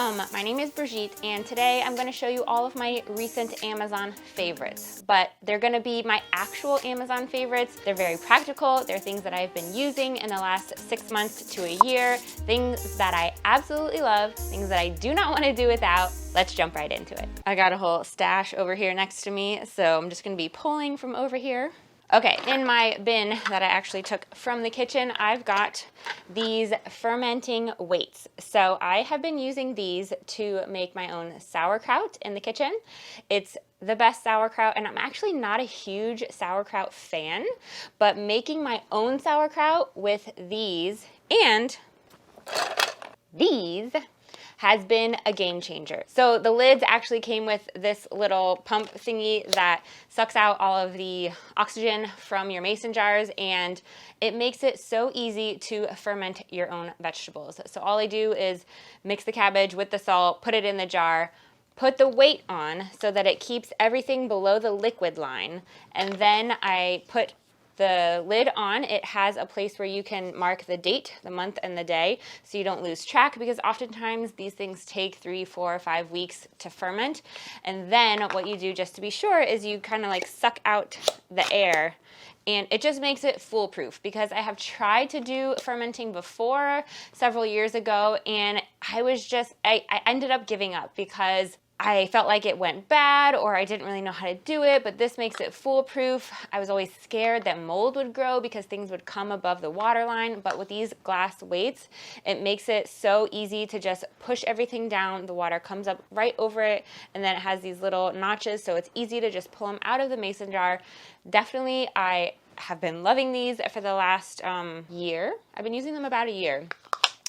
Welcome, my name is Brigitte, and today I'm going to show you all of my recent Amazon favorites, but they're going to be my actual Amazon favorites. They're very practical, they're things that I've been using in the last 6 months to a year, things that I absolutely love, things that I do not want to do without. Let's jump right into it. I got a whole stash over here next to me, so I'm just going to be pulling from over here. Okay, in my bin that I actually took from the kitchen, I've got these fermenting weights. So I have been using these to make my own sauerkraut in the kitchen. It's the best sauerkraut, and I'm actually not a huge sauerkraut fan, but making my own sauerkraut with these and these has been a game changer. So the lids actually came with this little pump thingy that sucks out all of the oxygen from your mason jars, and it makes it so easy to ferment your own vegetables. So all I do is mix the cabbage with the salt, put it in the jar, put the weight on so that it keeps everything below the liquid line, and then I put the lid on. It has a place where you can mark the date, the month, and the day so you don't lose track, because oftentimes these things take 3, 4, 5 weeks to ferment. And then what you do, just to be sure, is you kind of like suck out the air, and it just makes it foolproof, because I have tried to do fermenting before several years ago, and I ended up giving up because I felt like it went bad, or I didn't really know how to do it, but this makes it foolproof. I was always scared that mold would grow because things would come above the water line, but with these glass weights, it makes it so easy to just push everything down. The water comes up right over it, and then it has these little notches, so it's easy to just pull them out of the mason jar. Definitely, I have been loving these for the last year. I've been using them about a year,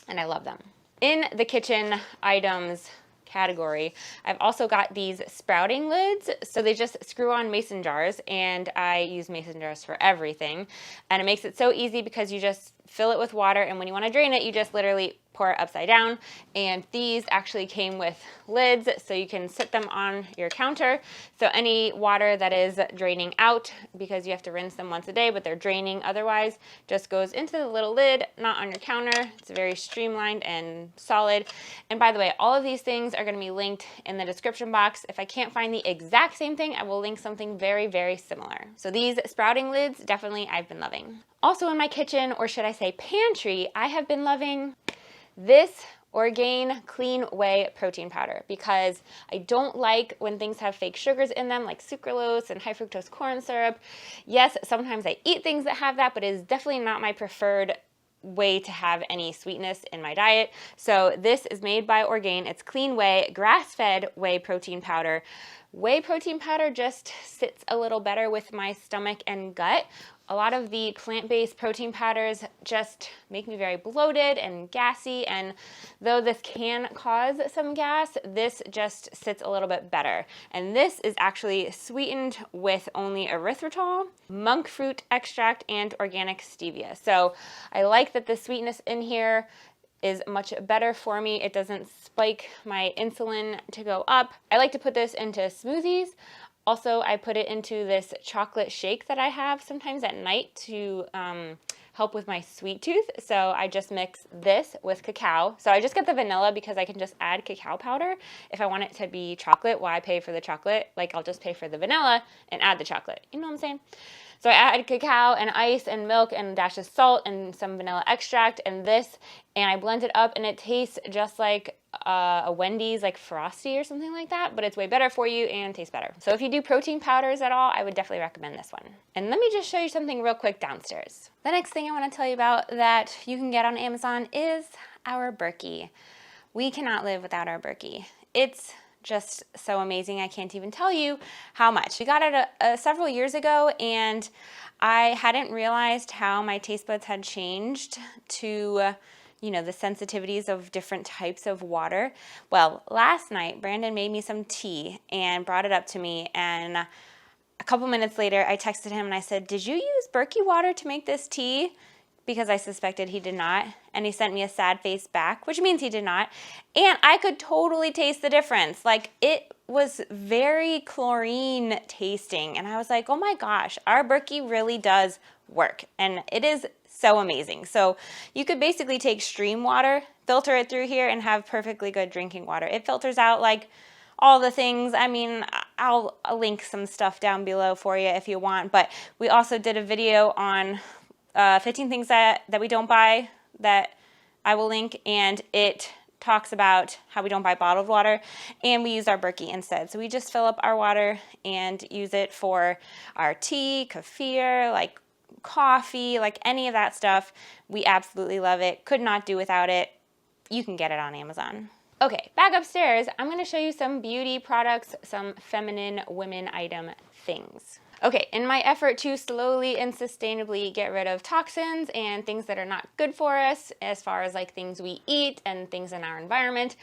and I love them. In the kitchen items category, I've also got these sprouting lids. So they just screw on mason jars, and I use mason jars for everything. And it makes it so easy because you just fill it with water, and when you want to drain it, you just literally pour it upside down. And these actually came with lids, so you can sit them on your counter. So any water that is draining out, because you have to rinse them once a day, but they're draining otherwise, just goes into the little lid, not on your counter. It's very streamlined and solid. And by the way, all of these things are going to be linked in the description box. If I can't find the exact same thing, I will link something very, very similar. So these sprouting lids, definitely I've been loving. Also in my kitchen, or should I say pantry, I have been loving this Orgain Clean Whey protein powder, because I don't like when things have fake sugars in them, like sucralose and high fructose corn syrup. Yes, sometimes I eat things that have that, but it is definitely not my preferred way to have any sweetness in my diet. So this is made by Orgain. It's clean whey, grass-fed whey protein powder. Whey protein powder just sits a little better with my stomach and gut. A lot of the plant-based protein powders just make me very bloated and gassy, and though this can cause some gas, this just sits a little bit better. And this is actually sweetened with only erythritol, monk fruit extract, and organic stevia. So I like that the sweetness in here is much better for me. It doesn't spike my insulin to go up. I like to put this into smoothies. Also, I put it into this chocolate shake that I have sometimes at night to help with my sweet tooth. So I just mix this with cacao. So I just get the vanilla because I can just add cacao powder. If I want it to be chocolate, why pay for the chocolate? Like, I'll just pay for the vanilla and add the chocolate. You know what I'm saying? So I add cacao and ice and milk and a dash of salt and some vanilla extract and this, and I blend it up, and it tastes just like a Wendy's, like Frosty or something like that, but it's way better for you and tastes better. So if you do protein powders at all, I would definitely recommend this one. And let me just show you something real quick downstairs. The next thing I want to tell you about that you can get on Amazon is our Berkey. We cannot live without our Berkey. It's just so amazing. I can't even tell you how much. We got it several years ago, and I hadn't realized how my taste buds had changed to the sensitivities of different types of water. Well, last night, Brandon made me some tea and brought it up to me, and a couple minutes later, I texted him and I said, "Did you use Berkey water to make this tea?" Because I suspected he did not, and he sent me a sad face back, which means he did not, and I could totally taste the difference. Like, it was very chlorine tasting, and I was like, oh my gosh, our Berkey really does work, and it is so amazing. So you could basically take stream water, filter it through here, and have perfectly good drinking water. It filters out like all the things. I mean, I'll link some stuff down below for you if you want, but we also did a video on 15 things that we don't buy that I will link, and it talks about how we don't buy bottled water and we use our Berkey instead. So we just fill up our water and use it for our tea, kefir, like coffee, like any of that stuff. We absolutely love it. Could not do without it. You can get it on Amazon. Okay, back upstairs, I'm going to show you some beauty products, some feminine women item things. Okay, in my effort to slowly and sustainably get rid of toxins and things that are not good for us, as far as like things we eat and things in our environment,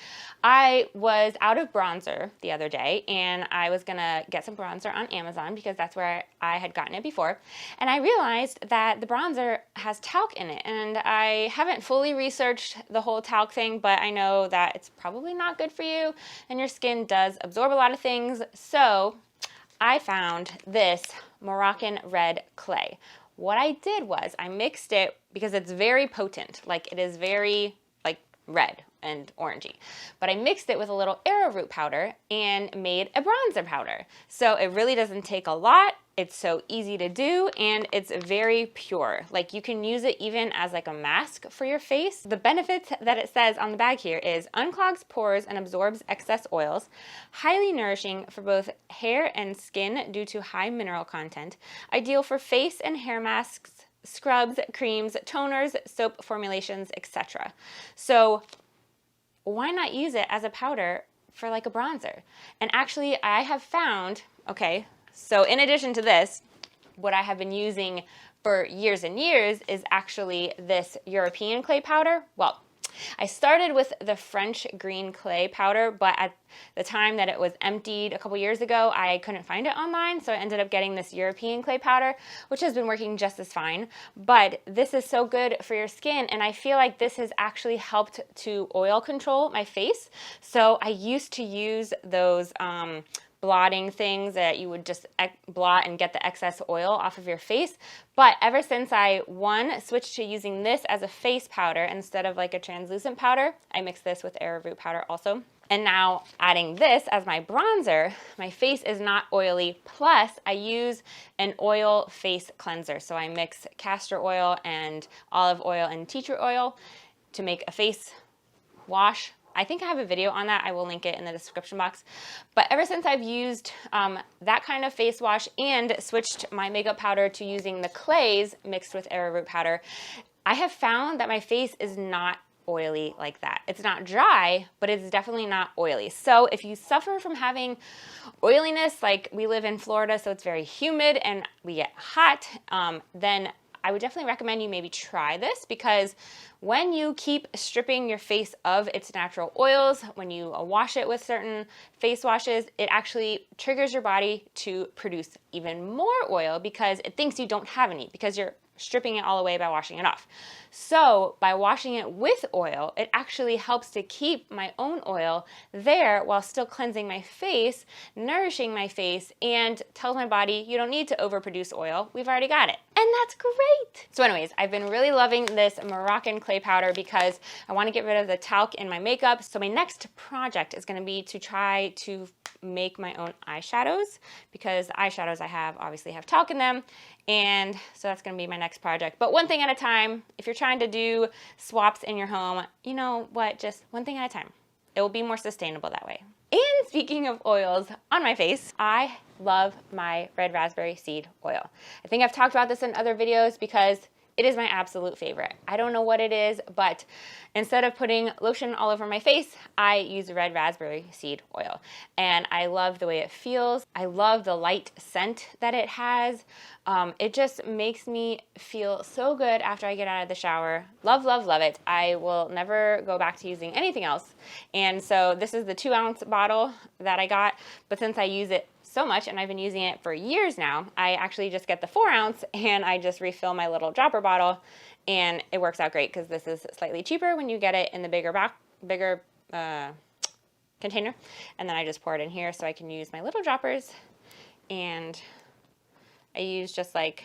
I was out of bronzer the other day, and I was gonna get some bronzer on Amazon because that's where I had gotten it before. And I realized that the bronzer has talc in it, and I haven't fully researched the whole talc thing, but I know that it's probably not good for you, and your skin does absorb a lot of things. So I found this Moroccan red clay. What I did was I mixed it because it's very potent, like it is very like red and orangey. But I mixed it with a little arrowroot powder and made a bronzer powder. So it really doesn't take a lot. It's so easy to do, and it's very pure. Like you can use it even as like a mask for your face. The benefits that it says on the bag here is unclogs pores and absorbs excess oils, highly nourishing for both hair and skin due to high mineral content, ideal for face and hair masks, scrubs, creams, toners, soap formulations, etc. So why not use it as a powder for like a bronzer? And actually I have found, okay, so in addition to this, what I have been using for years and years is actually this European clay powder. Well, I started with the French green clay powder, but at the time that it was emptied a couple years ago, I couldn't find it online, so I ended up getting this European clay powder, which has been working just as fine. But this is so good for your skin, and I feel like this has actually helped to oil control my face. So I used to use those blotting things that you would just blot and get the excess oil off of your face. But ever since I, switched to using this as a face powder instead of like a translucent powder, I mix this with arrowroot powder also. And now adding this as my bronzer, my face is not oily. Plus I use an oil face cleanser. So I mix castor oil and olive oil and tea tree oil to make a face wash. I think I have a video on that. I will link it in the description box. But ever since I've used that kind of face wash and switched my makeup powder to using the clays mixed with arrowroot powder, I have found that my face is not oily like that. It's not dry, but it's definitely not oily. So if you suffer from having oiliness, like we live in Florida, so it's very humid and we get hot, then I would definitely recommend you maybe try this, because when you keep stripping your face of its natural oils, when you wash it with certain face washes, it actually triggers your body to produce even more oil because it thinks you don't have any, because you're stripping it all away by washing it off. So by washing it with oil, it actually helps to keep my own oil there while still cleansing my face, nourishing my face, and tells my body you don't need to overproduce oil. We've already got it. And that's great. So anyways, I've been really loving this Moroccan clay powder because I want to get rid of the talc in my makeup. So my next project is going to be to try to make my own eyeshadows, because the eyeshadows I have obviously have talc in them. And so that's going to be my next project. But one thing at a time. If you're trying to do swaps in your home, you know what, just one thing at a time. It will be more sustainable that way. And speaking of oils on my face, I love my red raspberry seed oil. I think I've talked about this in other videos because it is my absolute favorite. I don't know what it is, but instead of putting lotion all over my face, I use red raspberry seed oil. And I love the way it feels. I love the light scent that it has. It just makes me feel so good after I get out of the shower. Love, love, love it. I will never go back to using anything else. And so this is the 2-ounce bottle that I got, but since I use it so much and I've been using it for years now, I actually just get the 4-ounce and I just refill my little dropper bottle, and it works out great because this is slightly cheaper when you get it in the bigger container. And then I just pour it in here so I can use my little droppers, and I use just like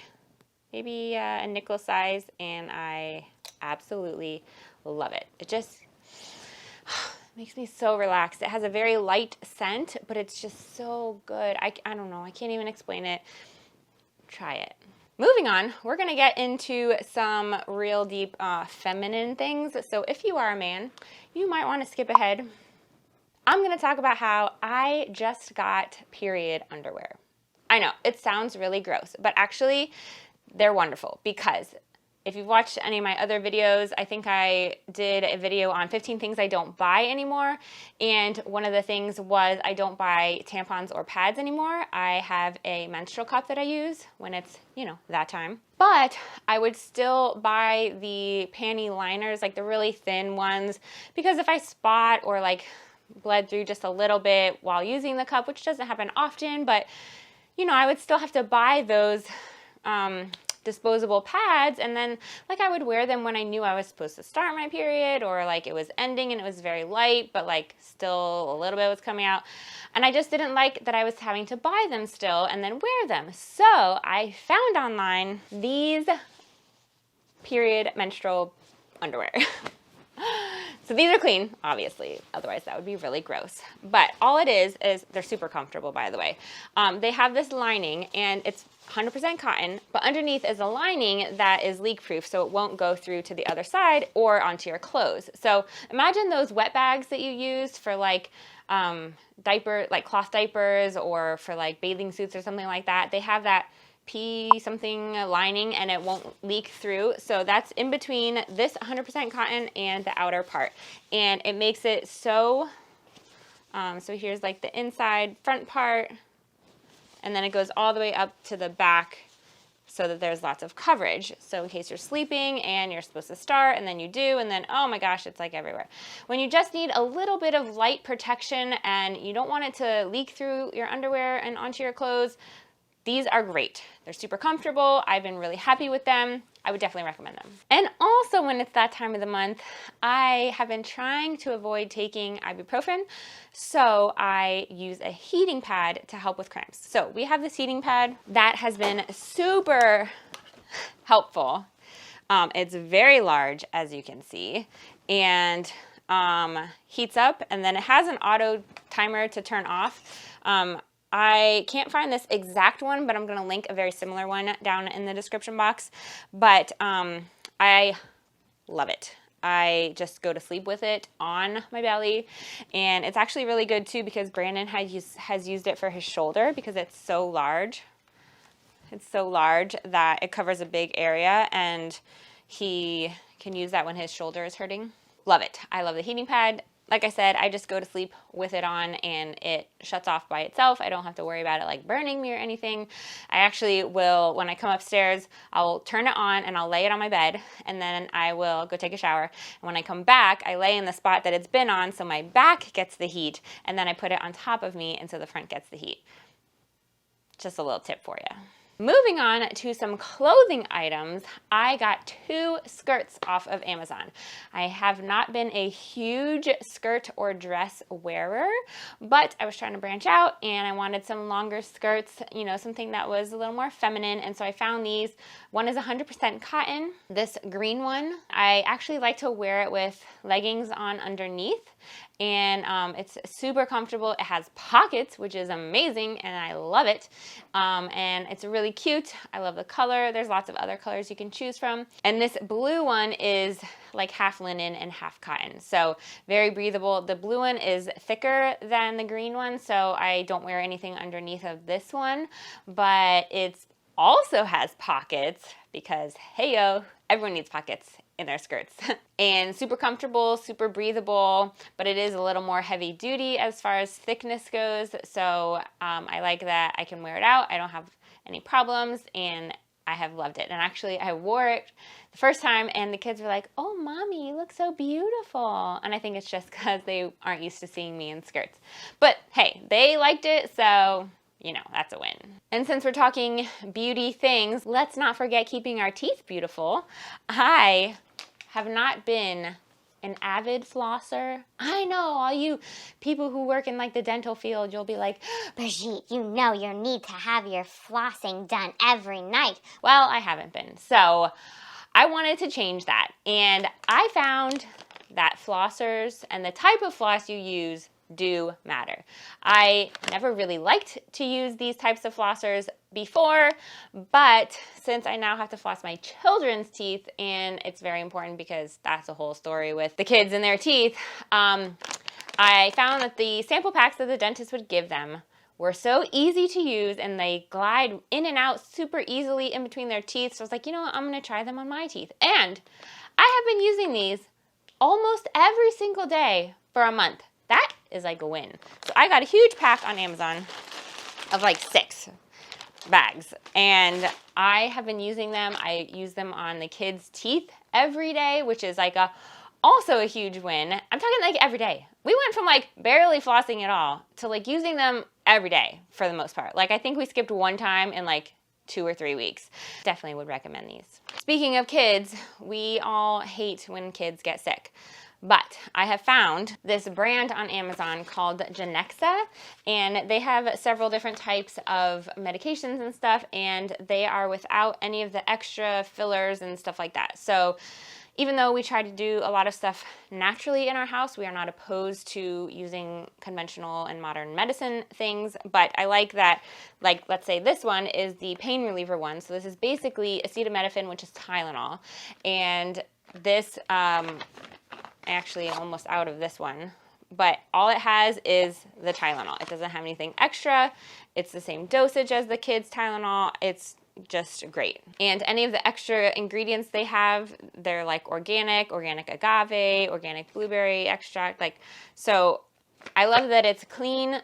maybe a nickel size, and I absolutely love it. It just makes me so relaxed. It has a very light scent, but it's just so good. I don't know. I can't even explain it. Try it. Moving on, we're going to get into some real deep feminine things. So if you are a man, you might want to skip ahead. I'm going to talk about how I just got period underwear. I know, it sounds really gross, but actually they're wonderful, because if you've watched any of my other videos, I think I did a video on 15 things I don't buy anymore. And one of the things was I don't buy tampons or pads anymore. I have a menstrual cup that I use when it's, you know, that time. But I would still buy the panty liners, like the really thin ones, because if I spot or like bled through just a little bit while using the cup, which doesn't happen often, but you know, I would still have to buy those disposable pads, and then like I would wear them when I knew I was supposed to start my period, or like it was ending and it was very light, but like still a little bit was coming out. And I just didn't like that I was having to buy them still and then wear them. So I found online these period menstrual underwear. So these are clean, obviously, otherwise that would be really gross. But all it is they're super comfortable, by the way. They have this lining, and it's 100% cotton, but underneath is a lining that is leak-proof, so it won't go through to the other side or onto your clothes. So imagine those wet bags that you use for like like cloth diapers, or for like bathing suits or something like that. They have that something lining, and it won't leak through. So that's in between this 100% cotton and the outer part, and it makes it so so here's like the inside front part, and then it goes all the way up to the back so that there's lots of coverage. So in case you're sleeping and you're supposed to start and then you do, and then oh my gosh, it's like everywhere. When you just need a little bit of light protection and you don't want it to leak through your underwear and onto your clothes, these are great. They're super comfortable. I've been really happy with them. I would definitely recommend them. And also, when it's that time of the month, I have been trying to avoid taking ibuprofen, so I use a heating pad to help with cramps. So we have this heating pad that has been super helpful. It's very large, as you can see, and heats up, and then it has an auto timer to turn off. I can't find this exact one, but I'm going to link a very similar one down in the description box. But I love it. I just go to sleep with it on my belly, and it's actually really good too, because Brandon has used it for his shoulder, because it's so large. It's so large that it covers a big area, and he can use that when his shoulder is hurting. Love it. I love the heating pad. Like I said, I just go to sleep with it on, and it shuts off by itself. I don't have to worry about it like burning me or anything. I actually will, when I come upstairs, I'll turn it on and I'll lay it on my bed, and then I will go take a shower. And when I come back, I lay in the spot that it's been on, so my back gets the heat, and then I put it on top of me, and so the front gets the heat. Just a little tip for you. Moving on to some clothing items, I got 2 skirts off of Amazon. I have not been a huge skirt or dress wearer, but I was trying to branch out, and I wanted some longer skirts, you know, something that was a little more feminine, and so I found these. One is 100% cotton, this green one. I actually like to wear it with leggings on underneath, and it's super comfortable. It has pockets, which is amazing, and I love it. And it's really cute. I love the color. There's lots of other colors you can choose from. And this blue one is like half linen and half cotton, so very breathable. The blue one is thicker than the green one, so I don't wear anything underneath of this one, but it's also has pockets, because hey yo, everyone needs pockets in their skirts. And super comfortable, super breathable, but it is a little more heavy duty as far as thickness goes, so I like that I can wear it out. I don't have any problems, and I have loved it. And actually, I wore it the first time, and the kids were like, "Oh, mommy, you look so beautiful." And I think it's just because they aren't used to seeing me in skirts. But hey, they liked it, so you know, that's a win. And since we're talking beauty things, let's not forget keeping our teeth beautiful. I have not been an avid flosser? I know all you people who work in like the dental field, you'll be like, Brigitte, you know you need to have your flossing done every night. Well, I haven't been. So I wanted to change that. And I found that flossers and the type of floss you use do matter. I never really liked to use these types of flossers before, but since I now have to floss my children's teeth, and it's very important because that's a whole story with the kids and their teeth, I found that the sample packs that the dentist would give them were so easy to use and they glide in and out super easily in between their teeth. So I was like, you know what, I'm gonna try them on my teeth. And I have been using these almost every single day for a month. That is like a win. So I got a huge pack on Amazon of like 6 bags, and I have been using them. I use them on the kids' teeth every day, which is like also a huge win. I'm talking like every day. We went from like barely flossing at all to like using them every day for the most part. Like I think we skipped one time in like 2 or 3 weeks. Definitely would recommend these. Speaking of kids, we all hate when kids get sick. But I have found this brand on Amazon called Genexa, and they have several different types of medications and stuff, and they are without any of the extra fillers and stuff like that. So even though we try to do a lot of stuff naturally in our house, we are not opposed to using conventional and modern medicine things. But I like that, like, let's say this one is the pain reliever one. So this is basically acetaminophen, which is Tylenol. And this, actually I'm almost out of this one, but all it has is the Tylenol. It doesn't have anything extra. It's the same dosage as the kids' Tylenol. It's just great. And any of the extra ingredients they have, they're like organic agave, organic blueberry extract. Like, so I love that it's cleaner.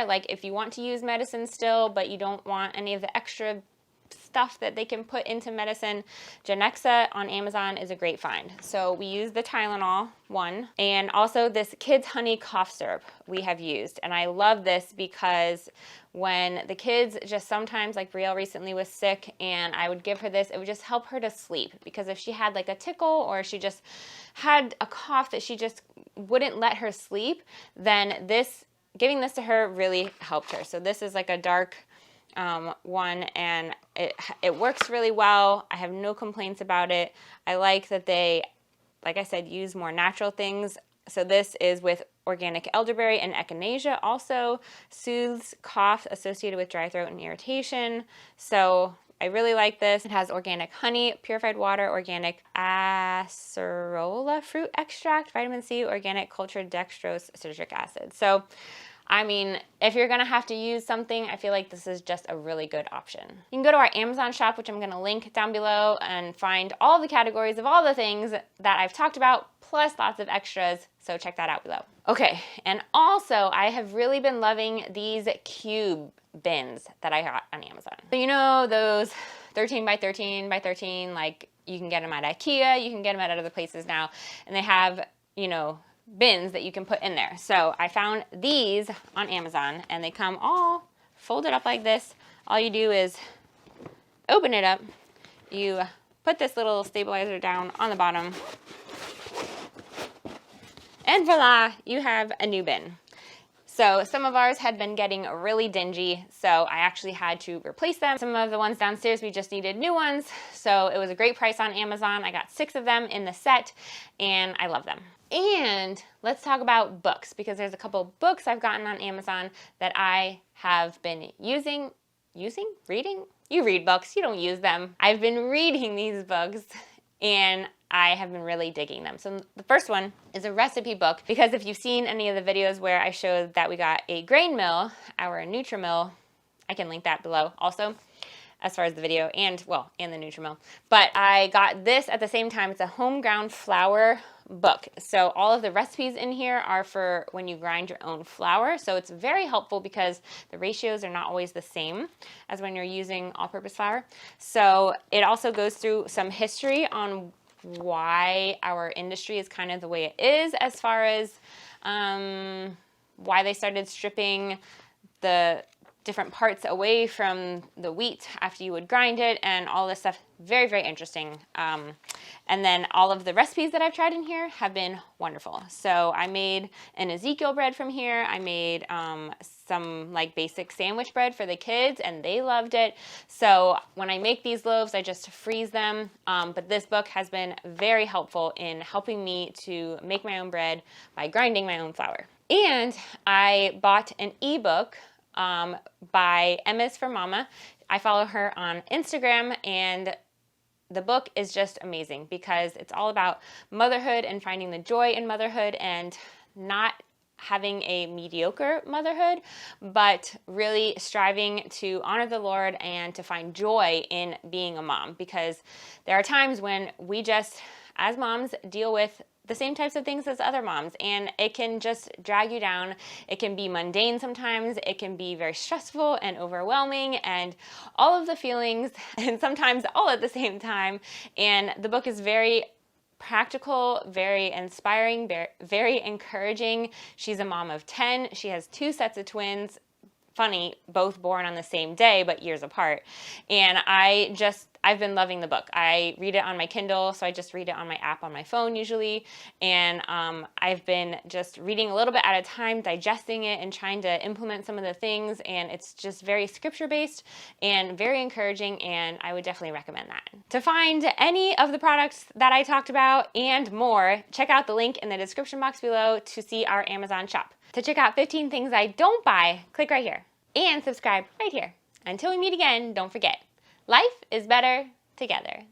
Like if you want to use medicine still, but you don't want any of the extra stuff that they can put into medicine, Genexa on Amazon is a great find. So we use the Tylenol one, and also this kids honey cough syrup we have used. And I love this because when the kids just sometimes, like Brielle recently was sick and I would give her this, it would just help her to sleep, because if she had like a tickle or she just had a cough that she just wouldn't let her sleep, then giving this to her really helped her. So this is like a dark one, and it works really well. I have no complaints about it. I like that they, like I said, use more natural things. So this is with organic elderberry and echinacea, also soothes cough associated with dry throat and irritation. So I really like this. It has organic honey, purified water, organic acerola fruit extract, vitamin C, organic cultured dextrose citric acid. So I mean, if you're going to have to use something, I feel like this is just a really good option. You can go to our Amazon shop, which I'm going to link down below, and find all the categories of all the things that I've talked about, plus lots of extras, so check that out below. Okay, and also I have really been loving these cube bins that I got on Amazon. So you know those 13 by 13 by 13, like you can get them at IKEA, you can get them at other places now, and they have, you know, bins that you can put in there. So I found these on Amazon, and they come all folded up like this. All you do is open it up, you put this little stabilizer down on the bottom, and voila, you have a new bin. So some of ours had been getting really dingy, so I actually had to replace them. Some of the ones downstairs, we just needed new ones, so it was a great price on Amazon. I got 6 of them in the set, and I love them. And let's talk about books, because there's a couple books I've gotten on Amazon that I have been reading? You read books, you don't use them. I've been reading these books, and I have been really digging them. So the first one is a recipe book, because if you've seen any of the videos where I showed that we got a grain mill, our Nutrimill, I can link that below also, as far as the video and the Nutrimill. But I got this at the same time. It's a home ground flour book. So all of the recipes in here are for when you grind your own flour. So it's very helpful because the ratios are not always the same as when you're using all-purpose flour. So it also goes through some history on why our industry is kind of the way it is, as far as why they started stripping the different parts away from the wheat after you would grind it, and all this stuff. Very, very interesting. And then all of the recipes that I've tried in here have been wonderful. So I made an Ezekiel bread from here. I made some like basic sandwich bread for the kids, and they loved it. So when I make these loaves, I just freeze them. But this book has been very helpful in helping me to make my own bread by grinding my own flour. And I bought an ebook by Emma's for Mama. I follow her on Instagram, and the book is just amazing because it's all about motherhood and finding the joy in motherhood and not having a mediocre motherhood, but really striving to honor the Lord and to find joy in being a mom, because there are times when we just, as moms, deal with the same types of things as other moms, and it can just drag you down. It can be mundane sometimes. It can be very stressful and overwhelming and all of the feelings, and sometimes all at the same time. And the book is very practical, very inspiring, very encouraging. She's a mom of 10. She has 2 sets of twins. Funny, both born on the same day, but years apart. And I've been loving the book. I read it on my Kindle, so I just read it on my app on my phone usually. And I've been just reading a little bit at a time, digesting it and trying to implement some of the things. And it's just very scripture-based and very encouraging, and I would definitely recommend that. To find any of the products that I talked about and more, check out the link in the description box below to see our Amazon shop. To check out 15 things I don't buy, click right here and subscribe right here. Until we meet again, don't forget, life is better together.